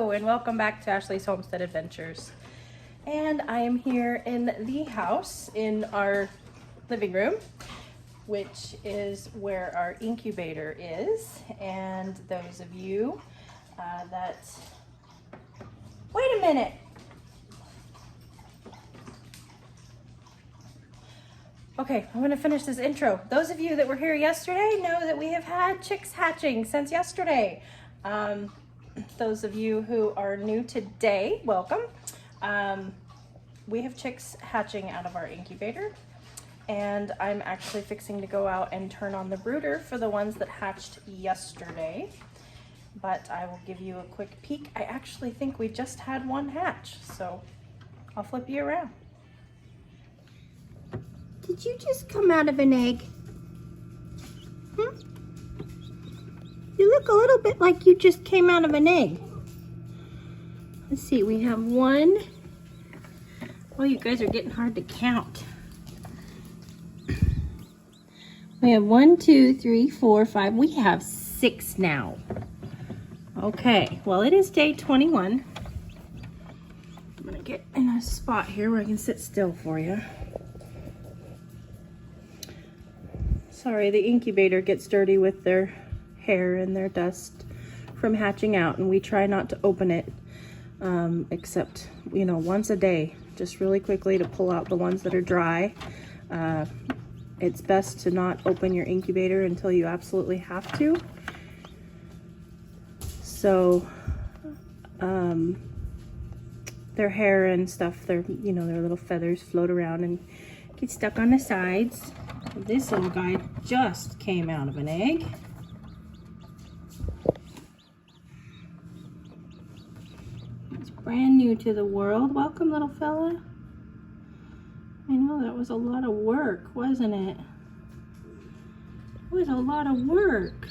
Hello and welcome back to Ashley's Homestead Adventures. And I am here in the house in our living room, which is where our incubator is. And those of you wait a minute. Okay, I'm gonna finish this intro. Those of you that were here yesterday know that we have had chicks hatching since yesterday. Those of you who are new today, welcome. We have chicks hatching out of our incubator, and I'm actually fixing to go out and turn on the brooder for the ones that hatched yesterday. But I will give you a quick peek. I actually think we just had one hatch, so I'll flip you around. Did you just come out of an egg? You look a little bit like you just came out of an egg. Let's see, we have one. Oh, you guys are getting hard to count. We have 1, 2, 3, 4, 5. We have 6 now. Okay, well, it is day 21. I'm gonna get in a spot here where I can sit still for you. Sorry, the incubator gets dirty with their hair and their dust from hatching out, and we try not to open it except, you know, once a day, just really quickly to pull out the ones that are dry. It's best to not open your incubator until you absolutely have to. So their hair and stuff, their little feathers float around and get stuck on the sides. This little guy just came out of an egg. It's brand new to the world. Welcome, little fella. I know that was a lot of work, wasn't it? It was a lot of work.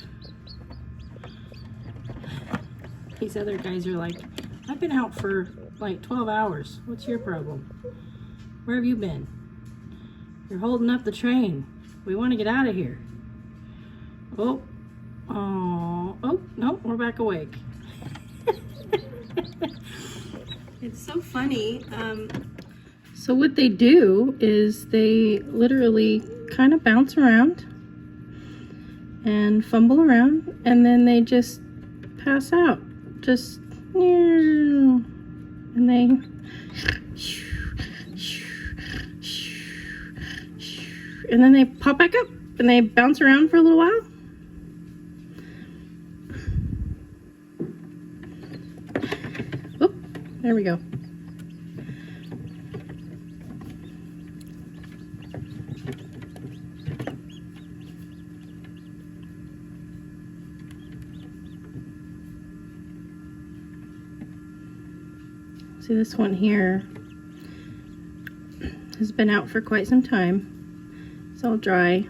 These other guys are like, I've been out for like 12 hours. What's your problem? Where have you been? You're holding up the train. We want to get out of here. Oh, no, we're back awake. It's so funny. So what they do is they literally kind of bounce around and fumble around, and then they just pass out. Just, and they, and then they pop back up and they bounce around for a little while. Oh, there we go. See, this one here has been out for quite some time. It's all dry.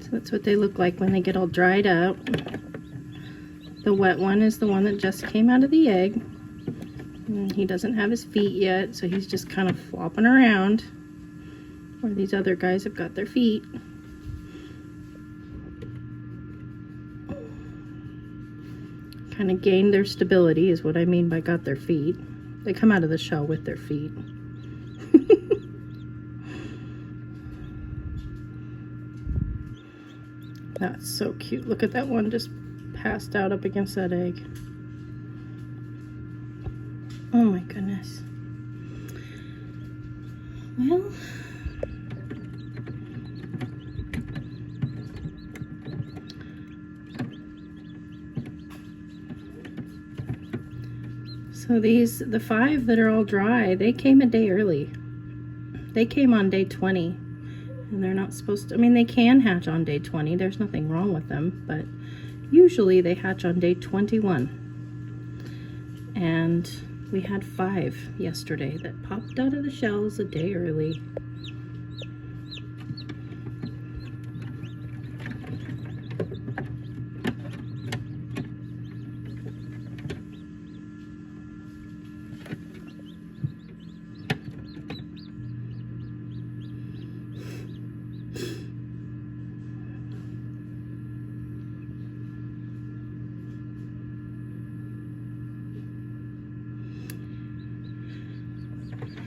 So that's what they look like when they get all dried up. The wet one is the one that just came out of the egg. And he doesn't have his feet yet, so he's just kind of flopping around where these other guys have got their feet. Kind of gained their stability is what I mean by got their feet. They come out of the shell with their feet. That's so cute. Look at that one just passed out up against that egg. Oh my goodness. Well, so the 5 that are all dry, they came a day early. They came on day 20. And they're not supposed to, I mean, they can hatch on day 20. There's nothing wrong with them, but usually they hatch on day 21. And we had 5 yesterday that popped out of the shells a day early.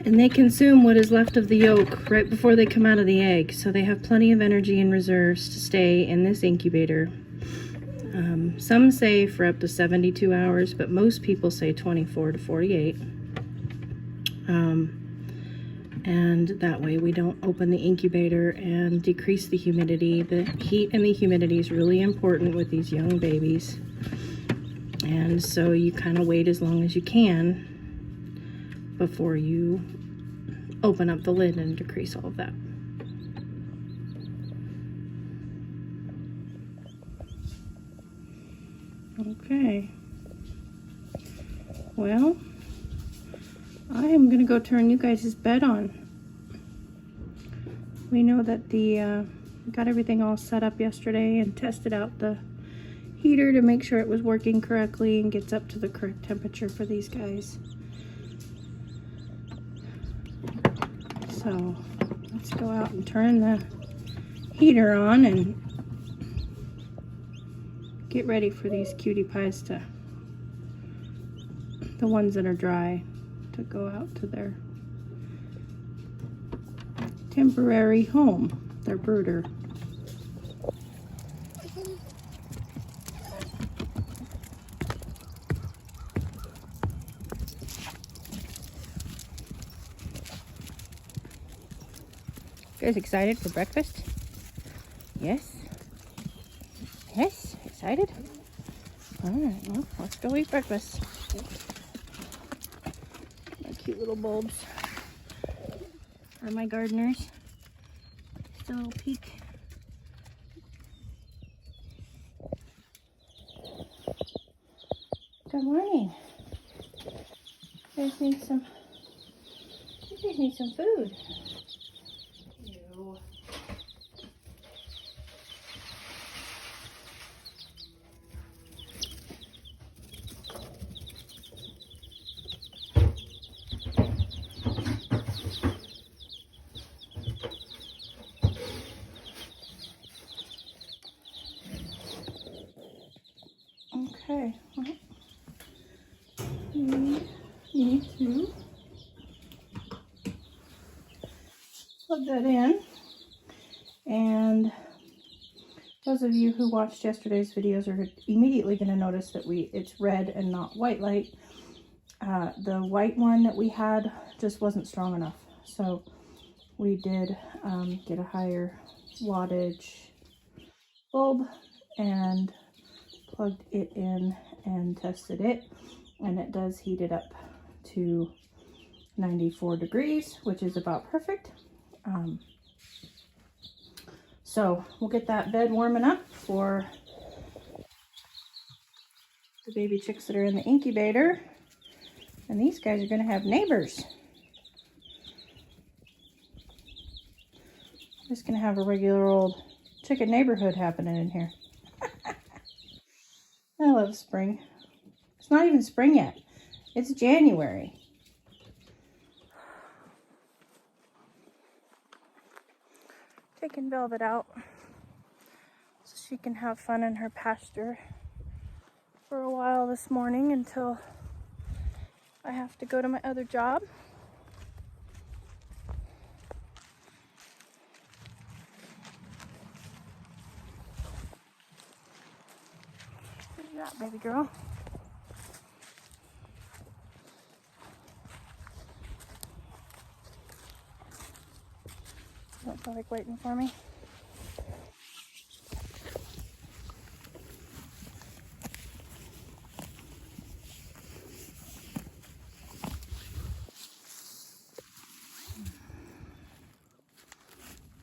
And they consume what is left of the yolk right before they come out of the egg. So they have plenty of energy and reserves to stay in this incubator. Some say for up to 72 hours, but most people say 24 to 48. And that way we don't open the incubator and decrease the humidity. The heat and the humidity is really important with these young babies. And so you kind of wait as long as you can before you open up the lid and decrease all of that. Okay. Well, I am gonna go turn you guys' bed on. We know that we got everything all set up yesterday and tested out the heater to make sure it was working correctly and gets up to the correct temperature for these guys. So let's go out and turn the heater on and get ready for these cutie pies to, the ones that are dry, to go out to their temporary home, their brooder. You guys excited for breakfast? Yes? Yes? Excited? Alright, well, let's go eat breakfast. My cute little bulbs are my gardeners. Just a little peek. Good morning. You guys need some food. Ew. Okay, well, we need to plug that in, and those of you who watched yesterday's videos are immediately going to notice that it's red and not white light. The white one that we had just wasn't strong enough, so we did get a higher wattage bulb and plugged it in and tested it, and it does heat it up to 94 degrees, which is about perfect. So we'll get that bed warming up for the baby chicks that are in the incubator, and these guys are going to have neighbors. Just going to have a regular old chicken neighborhood happening in here. I love spring. It's not even spring yet. It's January. Taking Velvet out so she can have fun in her pasture for a while this morning until I have to go to my other job. Good job, baby girl. Don't feel like waiting for me.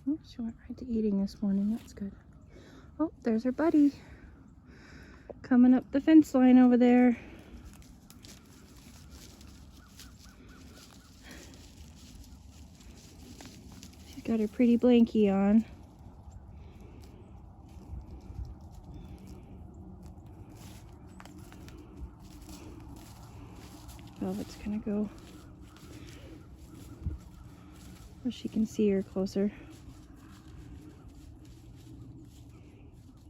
Oh, she went right to eating this morning. That's good. Oh, there's her buddy coming up the fence line over there. She's got her pretty blankie on. Velvet's gonna go where she can see her closer.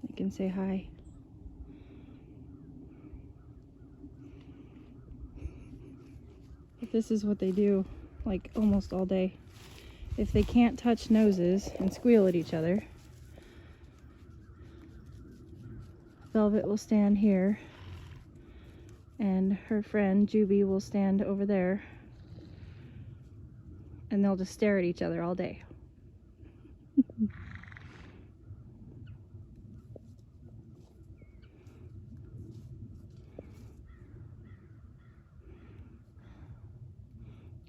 I can say hi. But this is what they do like almost all day. If they can't touch noses and squeal at each other, Velvet will stand here and her friend Juby will stand over there, and they'll just stare at each other all day.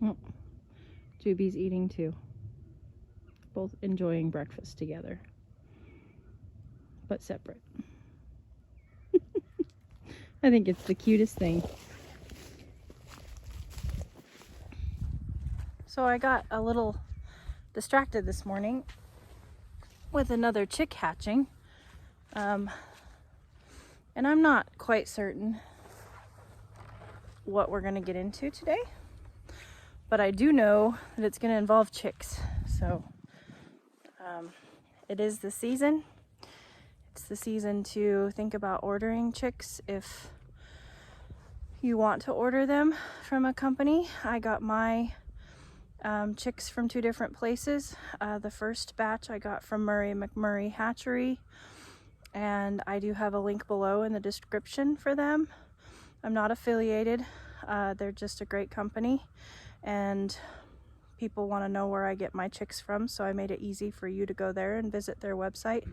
Oh, Juby's eating too. Both enjoying breakfast together, but separate. I think it's the cutest thing. So I got a little distracted this morning with another chick hatching. And I'm not quite certain what we're going to get into today. But I do know that it's going to involve chicks. So it is the season. It's the season to think about ordering chicks if you want to order them from a company. I got my chicks from 2 different places. The first batch I got from McMurray Hatchery, and I do have a link below in the description for them. I'm not affiliated. They're just a great company, and people want to know where I get my chicks from, so I made it easy for you to go there and visit their website.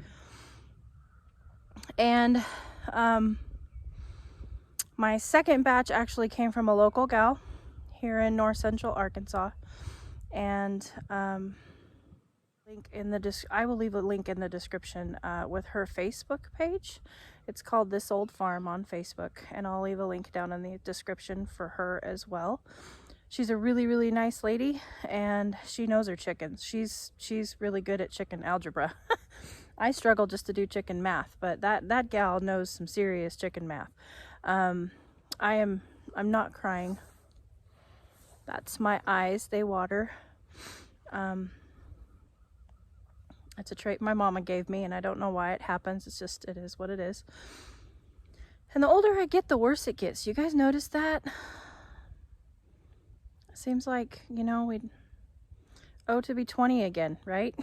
And my second batch actually came from a local gal here in north central Arkansas, and I will leave a link in the description with her Facebook page. It's called This Old Farm on Facebook, and I'll leave a link down in the description for her as well. She's a really, really nice lady, and she knows her chickens. She's really good at chicken algebra. I struggle just to do chicken math, but that gal knows some serious chicken math. I'm not crying. That's my eyes, they water. It's a trait my mama gave me, and I don't know why it happens. It is what it is. And the older I get, the worse it gets. You guys notice that? Seems like, you know, we'd owe to be 20 again, right?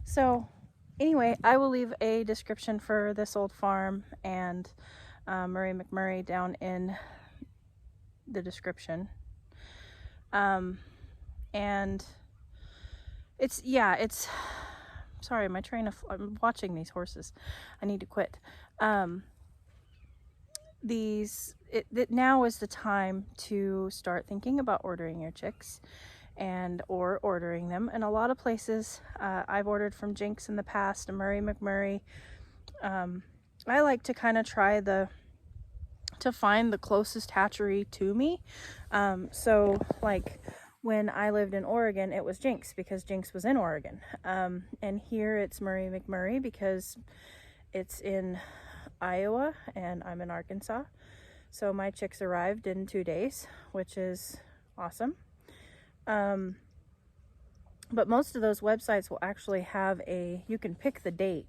So anyway, I will leave a description for This Old Farm and McMurray down in the description. And it's sorry, I'm watching these horses. I need to quit. Now is the time to start thinking about ordering your chicks or ordering them. And a lot of places, I've ordered from Jinx in the past, and McMurray. I like to kind of try to find the closest hatchery to me. So like when I lived in Oregon, it was Jinx because Jinx was in Oregon. And here it's McMurray because it's in Iowa and I'm in Arkansas. So my chicks arrived in 2 days, which is awesome. But most of those websites will actually have you can pick the date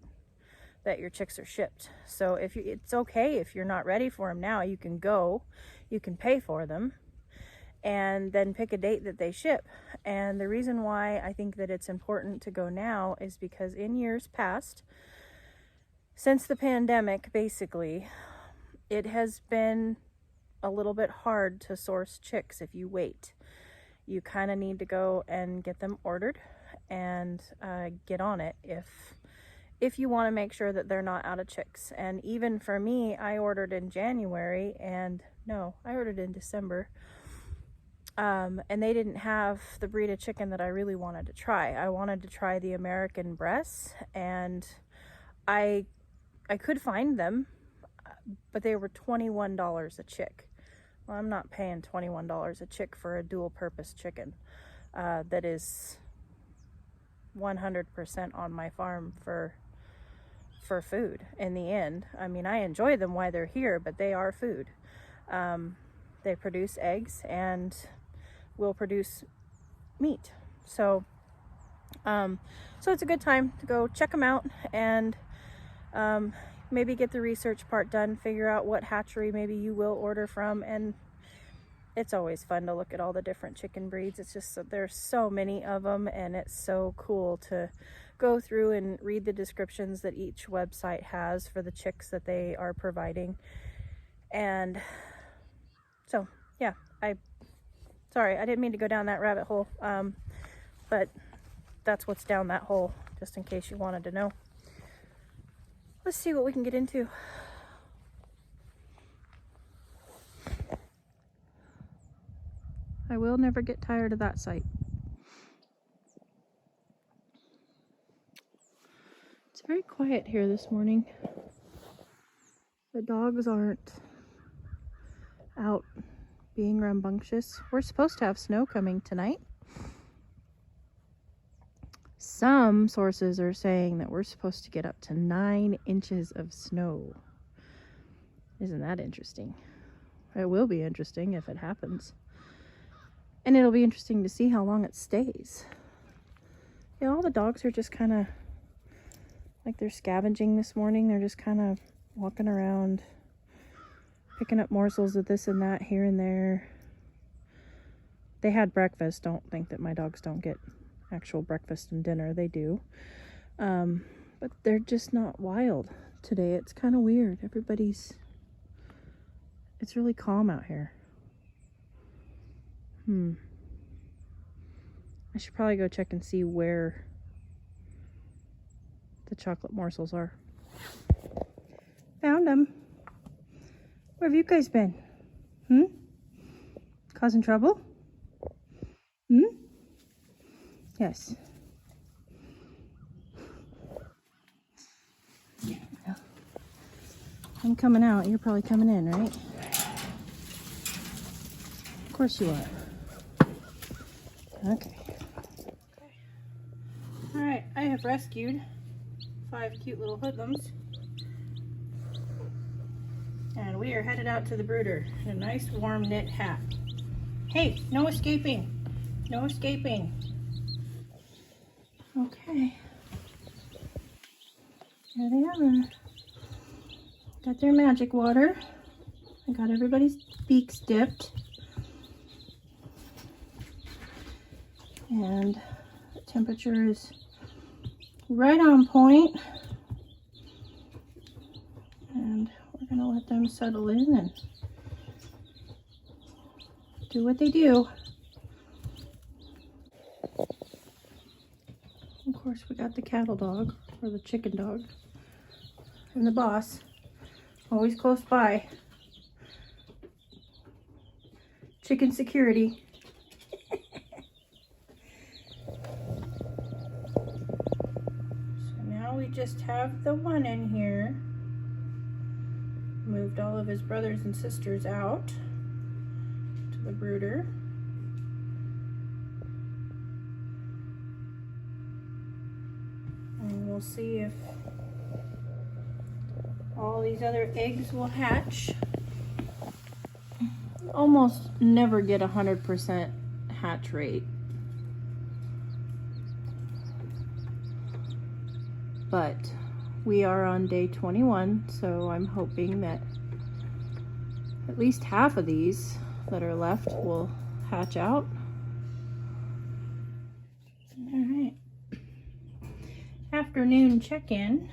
that your chicks are shipped. So it's okay if you're not ready for them now, you can pay for them and then pick a date that they ship. And the reason why I think that it's important to go now is because in years past, since the pandemic, basically, it has been a little bit hard to source chicks if you wait. You kind of need to go and get them ordered and get on it if you want to make sure that they're not out of chicks. And even for me, I ordered in January, I ordered in December. And they didn't have the breed of chicken that I really wanted to try. I wanted to try the American breasts, and I could find them, but they were $21 a chick. Well, I'm not paying $21 a chick for a dual purpose chicken that is 100% on my farm for food in the end. I mean, I enjoy them while they're here, but they are food. They produce eggs and will produce meat. So it's a good time to go check them out and maybe get the research part done, figure out what hatchery maybe you will order from, and it's always fun to look at all the different chicken breeds. It's just there's so many of them, and it's so cool to go through and read the descriptions that each website has for the chicks that they are providing. And so yeah, sorry, I didn't mean to go down that rabbit hole, but that's what's down that hole, just in case you wanted to know. Let's see what we can get into. I will never get tired of that sight. It's very quiet here this morning. The dogs aren't out being rambunctious. We're supposed to have snow coming tonight. Some sources are saying that we're supposed to get up to 9 inches of snow. Isn't that interesting? It will be interesting if it happens. And it'll be interesting to see how long it stays. Yeah, all the dogs are just kind of like they're scavenging this morning. They're just kind of walking around, picking up morsels of this and that here and there. They had breakfast. Don't think that my dogs don't get actual breakfast and dinner. They do. But they're just not wild today. It's kind of weird. It's really calm out here. I should probably go check and see where the chocolate morsels are. Found them. Where have you guys been? Causing trouble? Yes. Yeah, well, I'm coming out. You're probably coming in, right? Of course you are. Okay. Alright, I have rescued 5 cute little hoodlums. And we are headed out to the brooder in a nice warm knit hat. Hey, no escaping. No escaping. Okay. There they are. Got their magic water. I got everybody's beaks dipped. And the temperature is right on point. And we're gonna let them settle in and do what they do. Of course, we got the cattle dog, or the chicken dog, and the boss, always close by. Chicken security. So now we just have the one in here. Moved all of his brothers and sisters out to the brooder. And we'll see if all these other eggs will hatch. Almost never get 100% hatch rate. But we are on day 21, so I'm hoping that at least half of these that are left will hatch out. Alright. Afternoon check-in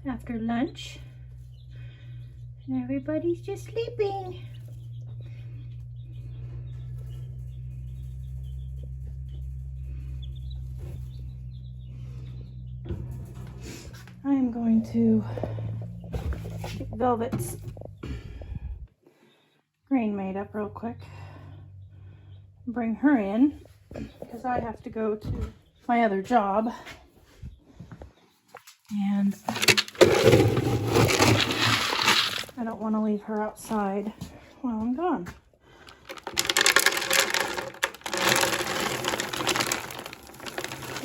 after lunch. And everybody's just sleeping. I am going to get Velvet's grain made up real quick. Bring her in because I have to go to my other job. And I don't want to leave her outside while I'm gone.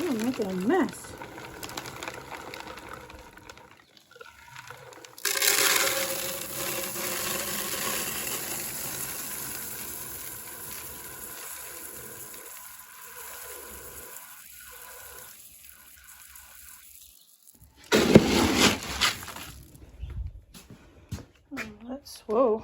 I'm making a mess. Whoa.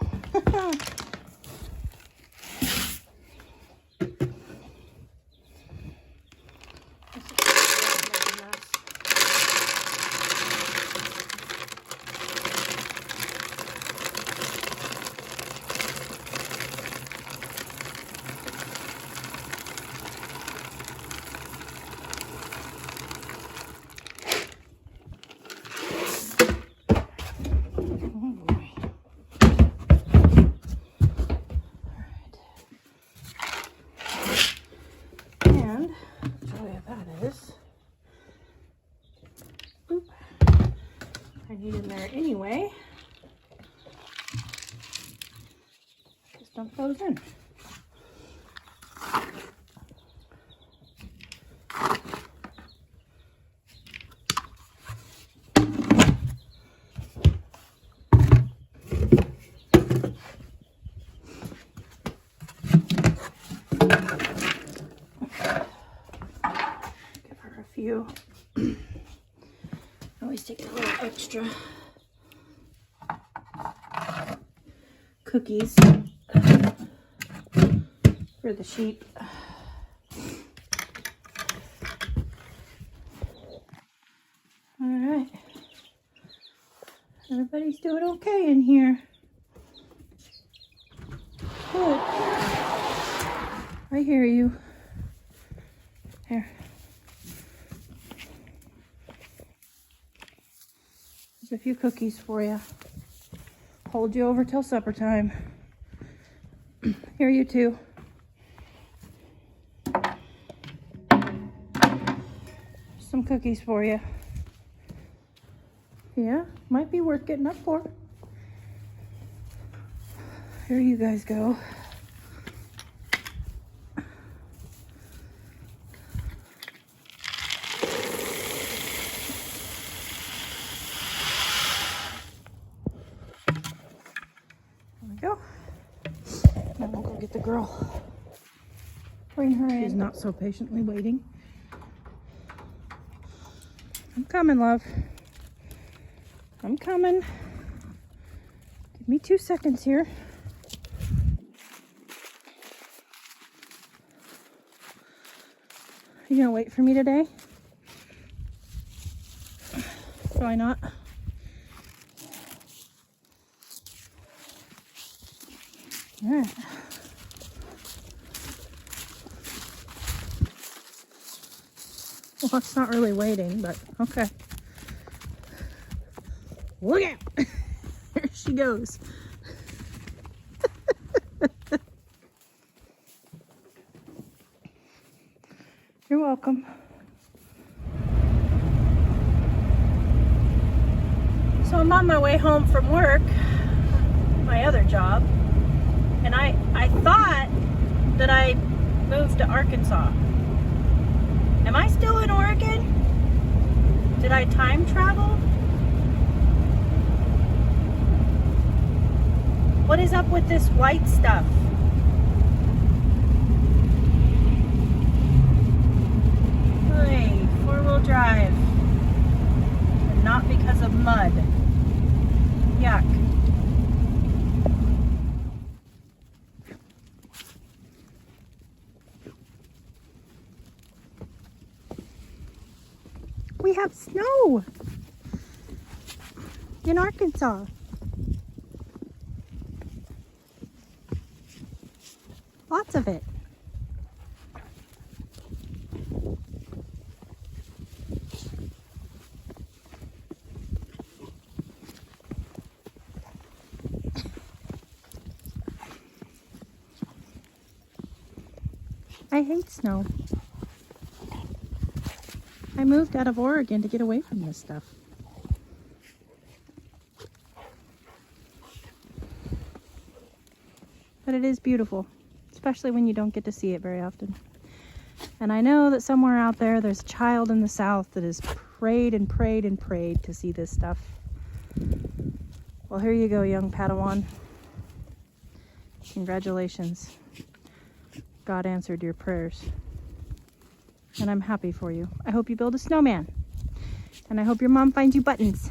eat in there anyway. Just dump those in. Few. Always take a little extra cookies for the sheep. All right, everybody's doing okay in here. Good. I hear you. Here. There's a few cookies for you. Hold you over till supper time. Here, you two. Some cookies for you. Yeah, might be worth getting up for. Here you guys go. Go. Now we'll go get the girl. Bring her in. She's not so patiently waiting. I'm coming, love. I'm coming. Give me 2 seconds here. You gonna wait for me today? Why not? All right. Well, it's not really waiting, but okay. Look out! There she goes. You're welcome. So I'm on my way home from work, my other job. And I thought that I moved to Arkansas. Am I still in Oregon? Did I time travel? What is up with this white stuff? Hey, 4-wheel drive. And not because of mud. Yuck. We have snow in Arkansas. Lots of it. I hate snow. I moved out of Oregon to get away from this stuff. But it is beautiful, especially when you don't get to see it very often. And I know that somewhere out there, there's a child in the South that has prayed and prayed and prayed to see this stuff. Well, here you go, young Padawan. Congratulations. God answered your prayers. And I'm happy for you. I hope you build a snowman. And I hope your mom finds you buttons.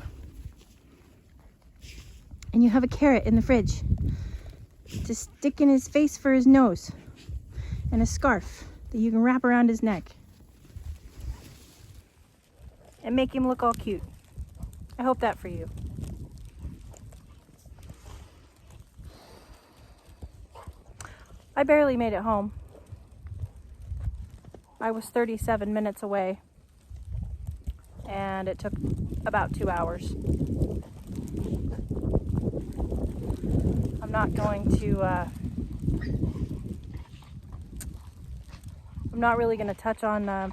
And you have a carrot in the fridge to stick in his face for his nose. And a scarf that you can wrap around his neck. And make him look all cute. I hope that for you. I barely made it home. I was 37 minutes away, and it took about 2 hours. I'm not going to, I'm not really going to touch on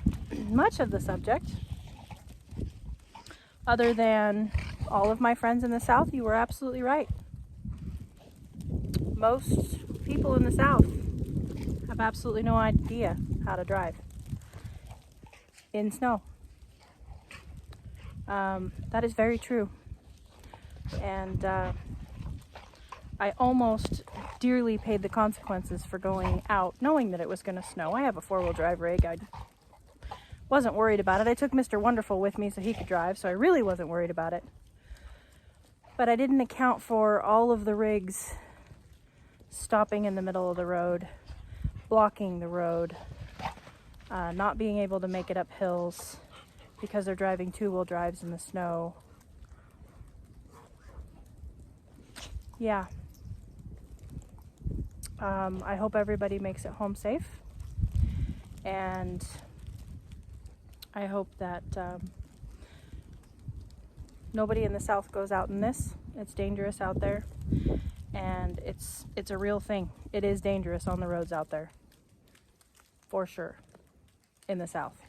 much of the subject, other than all of my friends in the South, you were absolutely right. Most people in the South have absolutely no idea how to drive in snow. That is very true. And I almost dearly paid the consequences for going out knowing that it was going to snow. I have a 4-wheel drive rig. I wasn't worried about it. I took Mr. Wonderful with me so he could drive, so I really wasn't worried about it. But I didn't account for all of the rigs stopping in the middle of the road, blocking the road, not being able to make it up hills because they're driving 2-wheel drives in the snow. Yeah. I hope everybody makes it home safe, and I hope that nobody in the South goes out in this. It's dangerous out there, and it's a real thing. It is dangerous on the roads out there, for sure, in the South.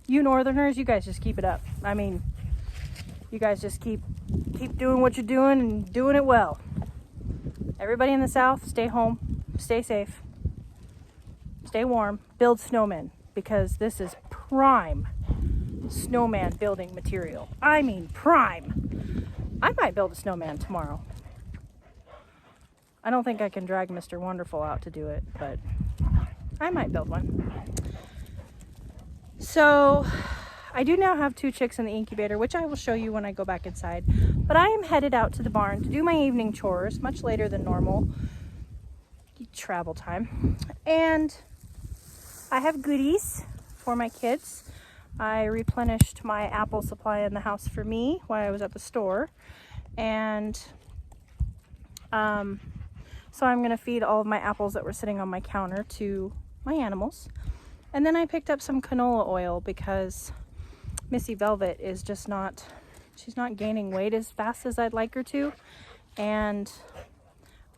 You Northerners, you guys just keep it up. I mean, you guys just keep doing what you're doing and doing it well. Everybody in the South, stay home, stay safe, stay warm, build snowmen, because this is prime snowman building material. I mean prime. I might build a snowman tomorrow. I don't think I can drag Mr. Wonderful out to do it, but I might build one. So I do now have 2 chicks in the incubator, which I will show you when I go back inside. But I am headed out to the barn to do my evening chores, much later than normal travel time. And I have goodies for my kids. I replenished my apple supply in the house for me while I was at the store. And so I'm going to feed all of my apples that were sitting on my counter to my animals. And then I picked up some canola oil because Missy Velvet is just not, she's not gaining weight as fast as I'd like her to. And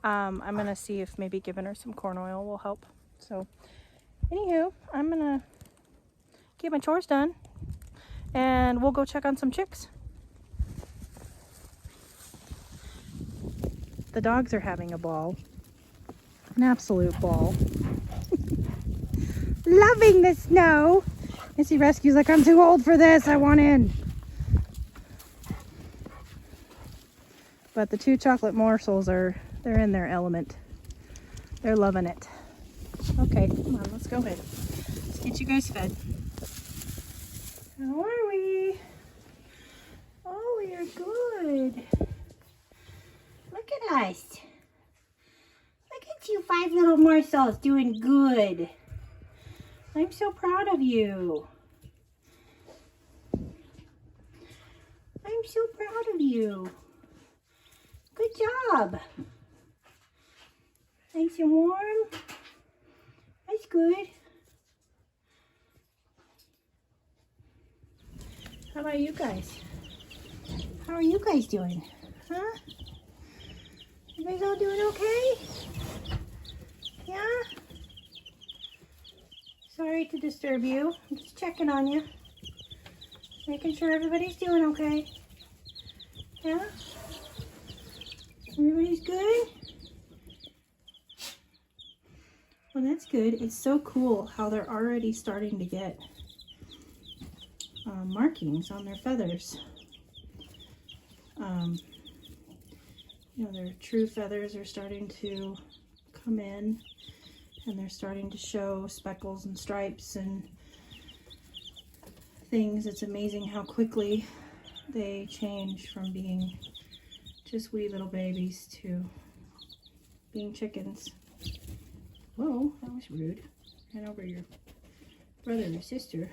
I'm going to see if maybe giving her some corn oil will help. So anywho, I'm going to get my chores done and we'll go check on some chicks. The dogs are having a ball. An absolute ball. Loving the snow. Missy Rescue's like, I'm too old for this. I want in. But the 2 chocolate morsels they're in their element. They're loving it. Okay, come on, let's go ahead. Let's get you guys fed. How are we? Oh, we are good. Look at us. Look at you 5 little morsels doing good. I'm so proud of you. I'm so proud of you. Good job. Nice and warm. That's good. How about you guys? How are you guys doing? Huh? You guys all doing okay? Yeah? Sorry to disturb you. I'm just checking on you. Making sure everybody's doing okay. Yeah? Everybody's good? Well, that's good. It's so cool how they're already starting to get markings on their feathers. You know, their true feathers are starting to come in, and they're starting to show speckles and stripes and things. It's amazing how quickly they change from being just wee little babies to being chickens. Whoa, that was rude. Ran over your brother or sister.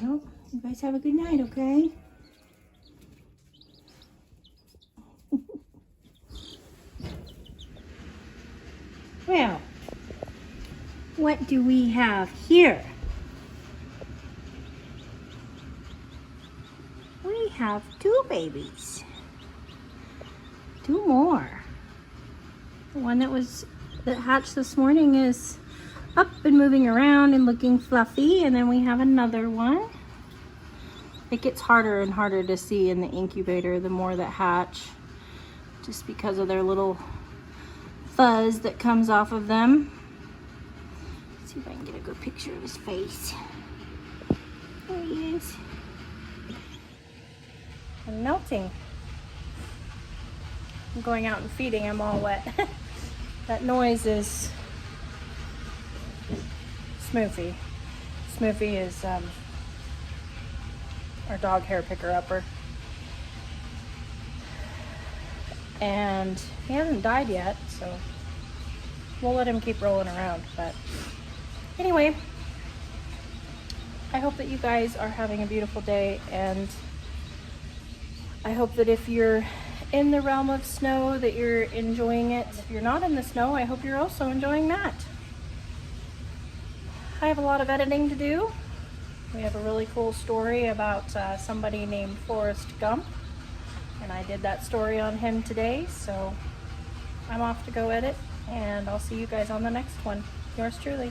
Well, you guys have a good night, okay? Well, what do we have here? We have 2 babies. 2 more. The one that hatched this morning is up and moving around and looking fluffy, and then we have another one It gets harder and harder to see in the incubator the more that hatch, just because of their little fuzz that comes off of them. Let's see if I can get a good picture of his face. There he is. I'm melting. I'm going out and feeding him all wet. That noise is Smoofy. Smoofy is our dog hair picker upper. And he hasn't died yet, so we'll let him keep rolling around. But anyway, I hope that you guys are having a beautiful day, and I hope that if you're in the realm of snow that you're enjoying it. If you're not in the snow, I hope you're also enjoying that. I have a lot of editing to do. We have a really cool story about somebody named Forrest Gump, and I did that story on him today, so I'm off to go edit, and I'll see you guys on the next one. Yours truly.